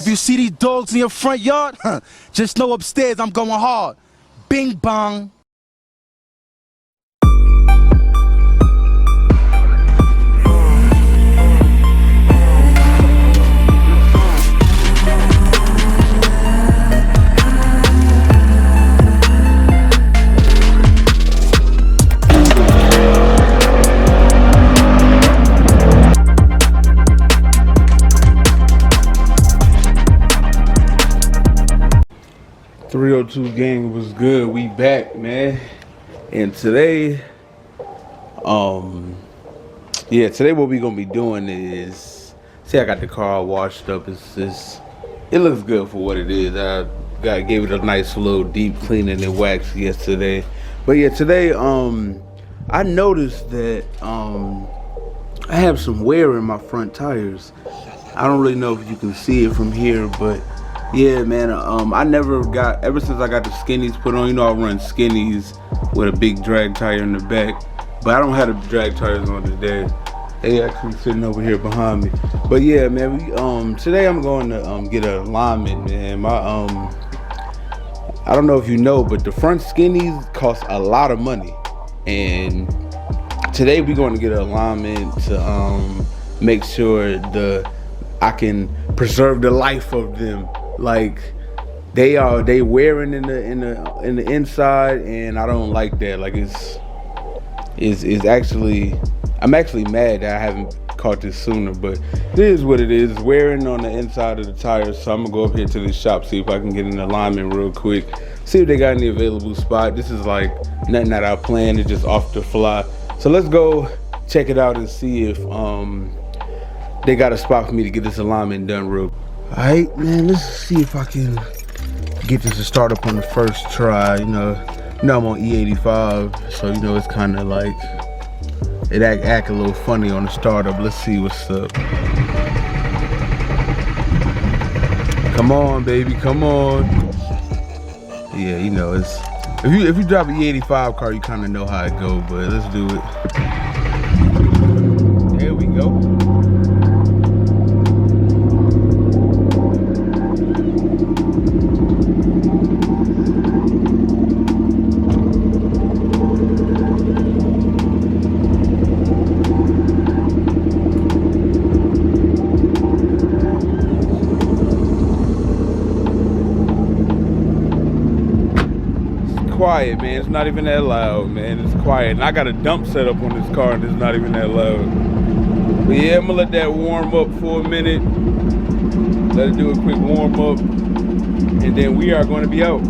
If you see these dogs in your front yard, just know upstairs I'm going hard. Bing bong. .302 gang was good. We back, man. And today, today what we gonna be doing is, see, I got the car washed up. It looks good for what it is. Gave it a nice little deep cleaning and wax yesterday. But yeah, today, I noticed that I have some wear in my front tires. I don't really know if you can see it from here, but yeah, man, ever since I got the skinnies put on, I run skinnies with a big drag tire in the back, but I don't have the drag tires on today. They actually sitting over here behind me. But yeah, man, today I'm going to get an alignment, man. I don't know if you know, but the front skinnies cost a lot of money, and today we're going to get an alignment to make sure I can preserve the life of them. Like they wearing in the inside, and I don't like that. Like I'm actually mad that I haven't caught this sooner, but it is what it is. It's wearing on the inside of the tires, so I'm gonna go up here to the shop, see if I can get an alignment real quick, see if they got any available spot. This is like nothing that I planned, it's just off the fly. So let's go check it out and see if they got a spot for me to get this alignment done real quick. Alright, man, let's see if I can get this to start up on the first try. I'm on E85, so it's kind of like it act a little funny on the startup. Let's see what's up. Come on, baby, come on. Yeah, it's if you drop an E85 car, you kind of know how it go. But let's do it. There we go. Quiet, man. It's not even that loud, man. It's quiet. And I got a dump set up on this car and it's not even that loud. But yeah, I'm gonna let that warm up for a minute. Let it do a quick warm up. And then we are going to be out.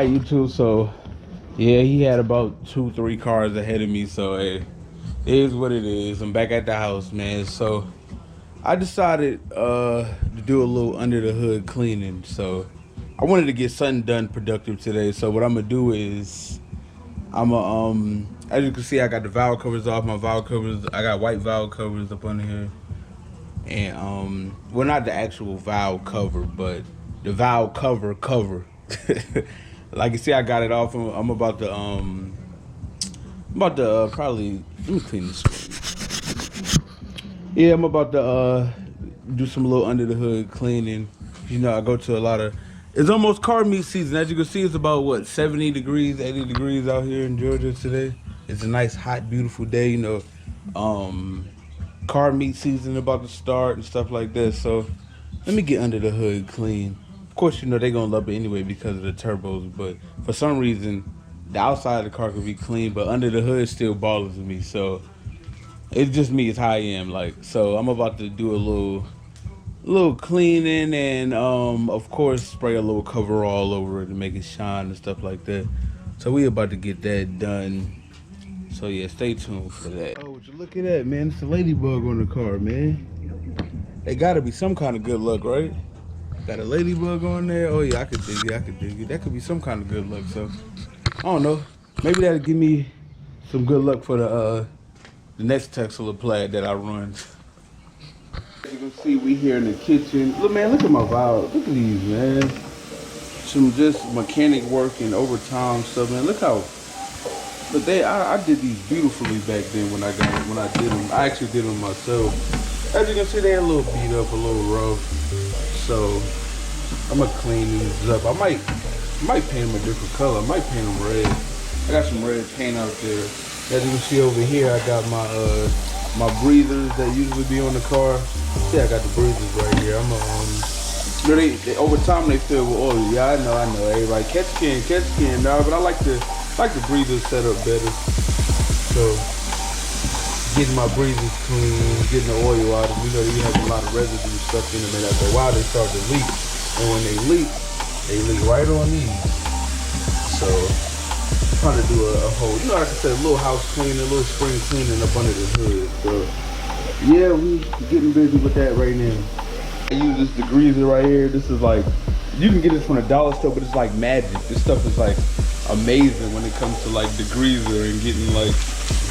YouTube, so yeah, he had about 2-3 cars ahead of me, so hey, it is what it is. I'm back at the house, man. So I decided to do a little under the hood cleaning. So I wanted to get something done productive today. So what I'm gonna do is as you can see, I got the valve covers off. My valve covers, I got white valve covers up under here, and well, not the actual valve cover, but the valve cover. Like you see, I got it off. I'm about to probably, let me clean this. Yeah, I'm about to do some little under the hood cleaning. I go to a lot of, it's almost car meet season. As you can see, it's about 70 degrees, 80 degrees out here in Georgia today. It's a nice, hot, beautiful day. Car meet season about to start and stuff like that. So let me get under the hood clean. Of course, they're gonna love it anyway because of the turbos, but for some reason, the outside of the car could be clean, but under the hood still bothers me. So it's just me, it's how I am. So I'm about to do a little cleaning and of course spray a little cover all over it to make it shine and stuff like that. So we about to get that done. So yeah, stay tuned for that. Oh, what you looking at, man? It's a ladybug on the car, man. They gotta be some kind of good luck, right? Got a ladybug on there. Oh yeah, I could dig it. That could be some kind of good luck. So I don't know. Maybe that'll give me some good luck for the the next Tesla Plaid that I run. As you can see, we here in the kitchen. Look, man, look at my valves. Look at these, man. Some just mechanic work and overtime stuff, man. Look how. But I did these beautifully back then when I did them. I actually did them myself. As you can see, they're a little beat up, a little rough. So I'm gonna clean these up. I might paint them a different color. I might paint them red. I got some red paint out there. As you can see over here, I got my breathers that usually be on the car. See, I got the breathers right here. I'm they over time they fill with oil. Yeah, I know. Everybody catch can, dog. But I like the breathers set up better. So getting my breathers clean, getting the oil out of them. You know, you have a lot of residue stuff in them, and after a while they start to leak. And when they leak right on these. So trying to do a whole, you know, like I said, a little house cleaning, a little spring cleaning up under the hood. So yeah, we getting busy with that right now. I use this degreaser right here. This is like, you can get this from the dollar store, but it's like magic. This stuff is like amazing when it comes to like degreaser and getting like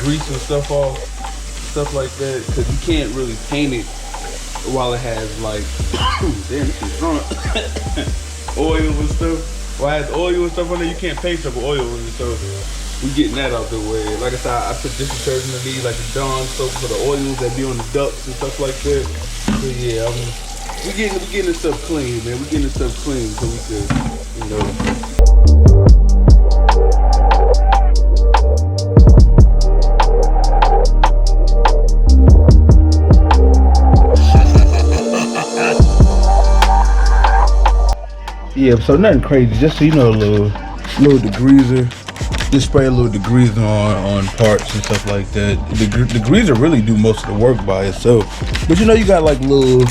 grease and stuff off, stuff like that. Cause you can't really paint it while it has like, damn, this is strong. Oil and stuff. Well, it has oil and stuff on there. You can't paint stuff with oil in it, so we getting that out the way. Like I said, I put disinfectant in these, like the Dawn soap for the oils that be on the ducts and stuff like that. So yeah, we getting this stuff clean, man. We getting this stuff clean so we could, you know. Yeah, so nothing crazy. Just so you know, a little degreaser. Just spray a little degreaser on parts and stuff like that. The degreaser really do most of the work by itself. But you know, you got like little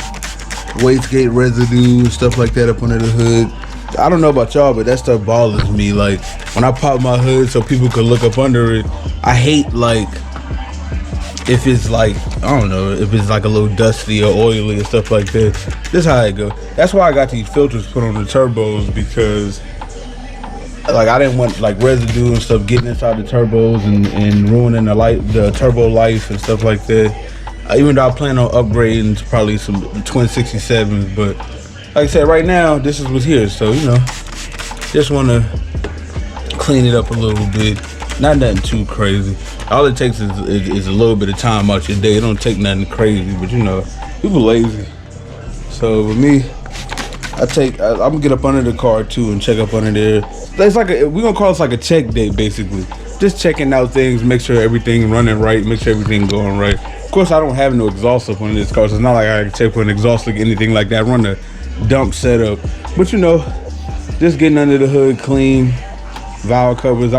wastegate residue and stuff like that up under the hood. I don't know about y'all, but that stuff bothers me. Like when I pop my hood so people could look up under it, I hate like if it's like, I don't know, if it's like a little dusty or oily and stuff like that. This is how it go. That's why I got these filters put on the turbos, because like I didn't want like residue and stuff getting inside the turbos and ruining the turbo life and stuff like that. Even though I plan on upgrading to probably some twin 67s, but like I said, right now this is what's here. So you know, just want to clean it up a little bit. Not nothing too crazy. All it takes is a little bit of time out your day. It don't take nothing crazy, but you know, people lazy. So with me, I'm gonna get up under the car too and check up under there. It's like we're gonna call this like a check day basically. Just checking out things, make sure everything running right, make sure everything going right. Of course, I don't have no exhaust up on this car, so it's not like I can check for an exhaust leak, anything like that. Run the dump setup, but you know, just getting under the hood clean, valve covers.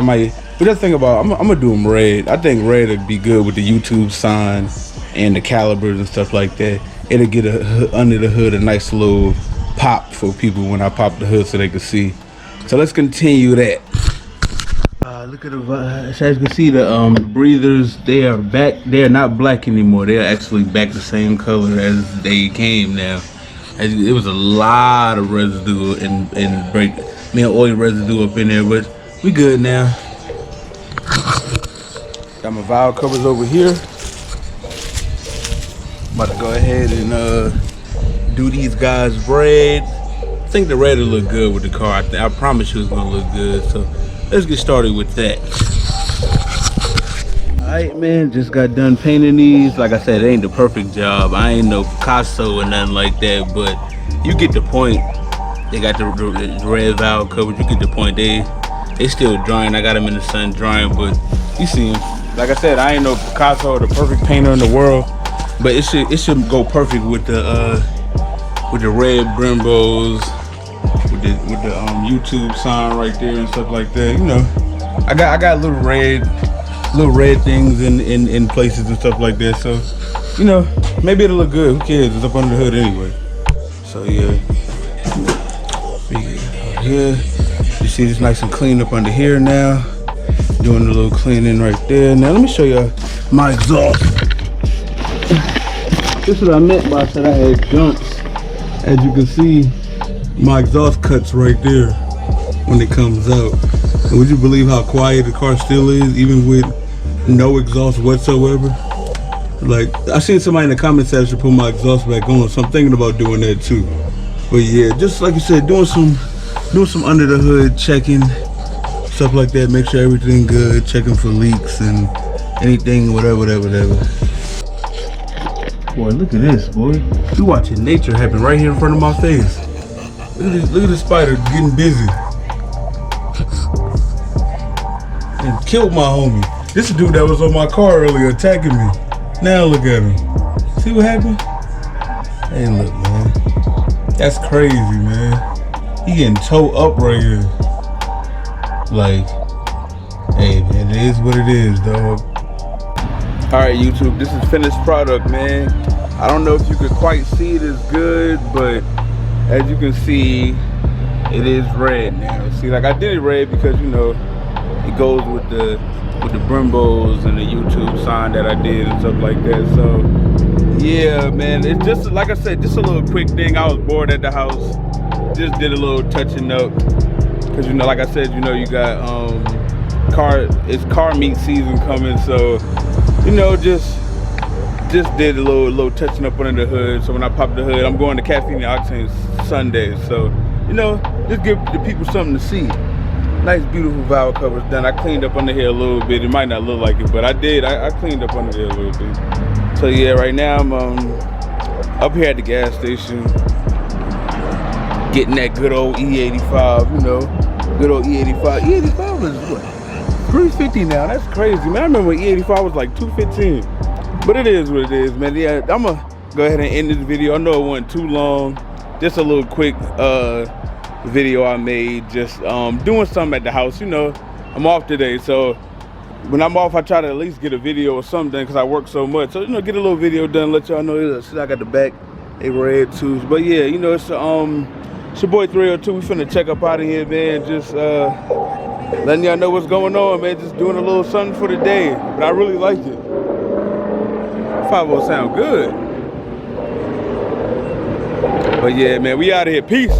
But just think about, I'm gonna do them red. I think red would be good with the YouTube sign and the calibers and stuff like that. It'll get under the hood a nice little pop for people when I pop the hood so they can see. So let's continue that. Look at the, as you can see, the breathers, they are back. They are not black anymore. They are actually back the same color as they came now. It was a lot of residue and oil residue up in there, but we good now. Got my valve covers over here. About to go ahead and do these guys red. I think the red will look good with the car. I promise you it's gonna look good. So let's get started with that. Alright, man, just got done painting these. Like I said, it ain't the perfect job. I ain't no Picasso or nothing like that, but you get the point. They got the red valve covers. You get the point. They still drying. I got them in the sun drying, but you see them. Like I said, I ain't no Picasso or the perfect painter in the world, but it should go perfect with the red Brembos, with the YouTube sign right there and stuff like that. You know, I got little red things in places and stuff like that. So, you know, maybe it'll look good. Who cares? It's up under the hood anyway. So yeah, here you see it's nice and clean up under here now. Doing a little cleaning right there. Now let me show you my exhaust. This is what I meant by I said I had jumps. As you can see, my exhaust cuts right there when it comes out. And would you believe how quiet the car still is, even with no exhaust whatsoever? Like, I seen somebody in the comment section put my exhaust back on, so I'm thinking about doing that too. But yeah, just like you said, doing some under the hood checking, stuff like that. Make sure everything good, checking for leaks and anything, whatever. Boy, look at this, boy. You watching nature happen right here in front of my face. Look at this spider getting busy. And killed my homie. This dude that was on my car earlier attacking me. Now look at him. See what happened? Hey, look, man. That's crazy, man. He getting towed up right here. Like, hey, man, it is what it is, dog. All right, YouTube, this is finished product, man. I don't know if you could quite see it as good, but as you can see, it is red now. See, like I did it red because, you know, it goes with the Brembos and the YouTube sign that I did and stuff like that. So yeah, man, it's just like I said, just a little quick thing. I was bored at the house, just did a little touching up because, you know, like I said, you know, you got it's car meet season coming, so, you know, just did a little touching up under the hood. So when I pop the hood, I'm going to Caffeine and Octane Sunday, so, you know, just give the people something to see. Nice, beautiful valve covers done. I cleaned up under here a little bit. It might not look like it, but I did. I cleaned up under there a little bit. So yeah, right now I'm up here at the gas station, getting that good old E85. You know, good old E85. E85 is what, $3.50 now. That's crazy, man. I remember when E85 was like $2.15. But it is what it is, man. Yeah, I'm gonna go ahead and end this video. I know it wasn't too long. Just a little quick video I made, just doing something at the house. You know, I'm off today, so when I'm off, I try to at least get a video or something because I work so much. So, you know, get a little video done, let y'all know. See, I got the back, they red too. But yeah, you know, it's your boy 302. We finna check up out of here, man. Just letting y'all know what's going on, man. Just doing a little something for the day, but I really like it. 5-0 sound good. But yeah, man, we out of here. Peace.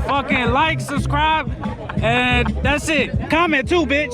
Fucking like, subscribe, and that's it. Comment too, bitch.